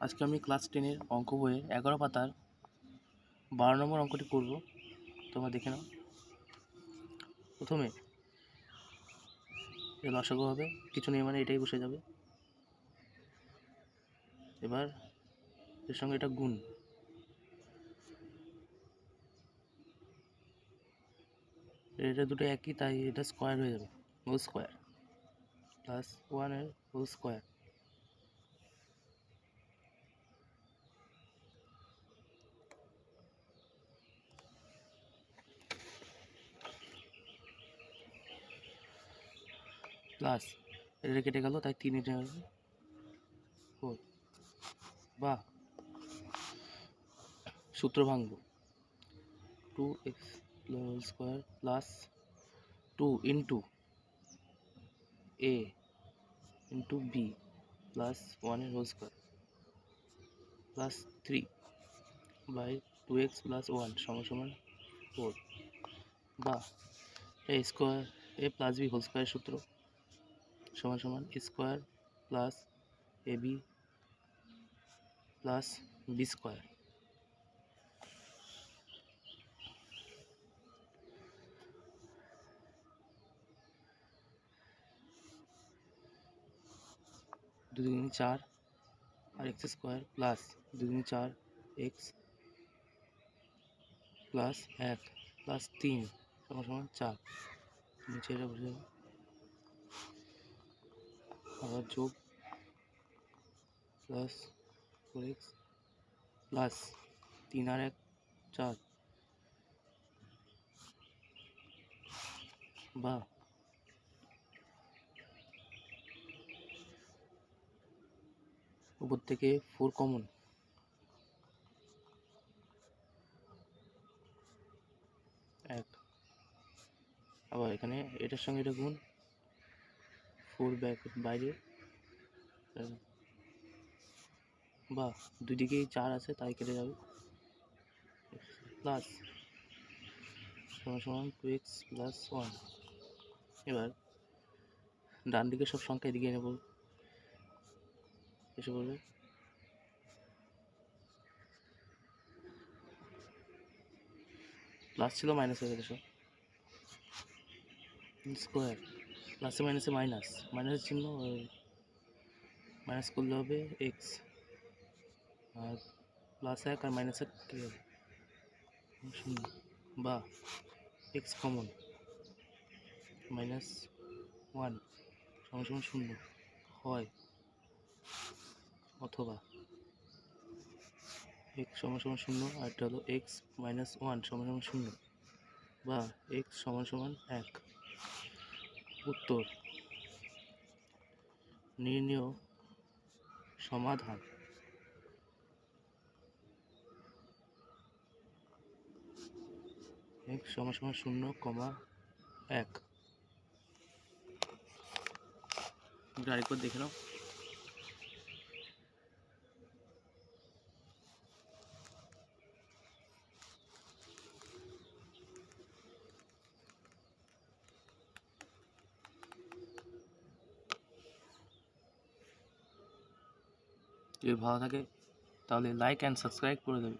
আজকে আমি ক্লাস 10-এর অঙ্ক বইয়ের 11 পাতার 12 নম্বর অঙ্কটি করব। তোমরা দেখে নাও। প্রথমে লসাগু হবে, কিছু নেই মানে এটাই বসে যাবে। এবার এর সঙ্গে এটা গুণ, এটা দুটো একই, তাই এটা স্কোয়ার হয়ে যাবে, হোল স্কোয়ার প্লাস 1 এর হোল স্কোয়ার প্লাস এটা কেটে গেল, তাই 3 এটা 4। বা সূত্র ভাঙব, 2x whole square plus 2 into a into b plus 1 এর whole square plus 3 by 2x plus 1 সমান 4। বা a square a plus b whole square সূত্র সমান square plus a b plus b square. দুই দুগুণে 4 আর এক্স স্কোয়ার প্লাস 2 দুগুণে 4 x plus 1 plus 3 সমান 4। নিচে এটা বসে যাবে, আবার যোগ প্লাস 4x প্লাস 3 আর 1 4। বা উপর থেকে 4 কমন, এক। আবার এখানে এটার সঙ্গে এটা গুণ, 4 বাইরে, বা দুই দিকেই 4 আছে তাই কেটে যাবে, প্লাস সমান 2x প্লাস 1। এবার ডান দিকে সব সংখ্যা এদিকে নেব, এসে বলবে প্লাস ছিল মাইনাস হয়ে গেছে সব, স্কোয়ার প্লাসে মাইনাসে মাইনাস, মাইনাসের চিহ্ন মাইনাস করলে হবে এক্স, আর প্লাস 1 আর মাইনাস 1 কেটে যাবে, শূন্য। বা এক্স কমন, -1 সমান 0 হয়, অথবা এক্স সমান 0 আর এটা হলো এক্স -1 সমান 0, বা এক্স সমান 1। উত্তর নির্ণেয় সমাধান। এক্স সমান 0,1। আরেকবার দেখে নাও। যদি ভালো থাকে তাহলে লাইক অ্যান্ড সাবস্ক্রাইব করে দেবে।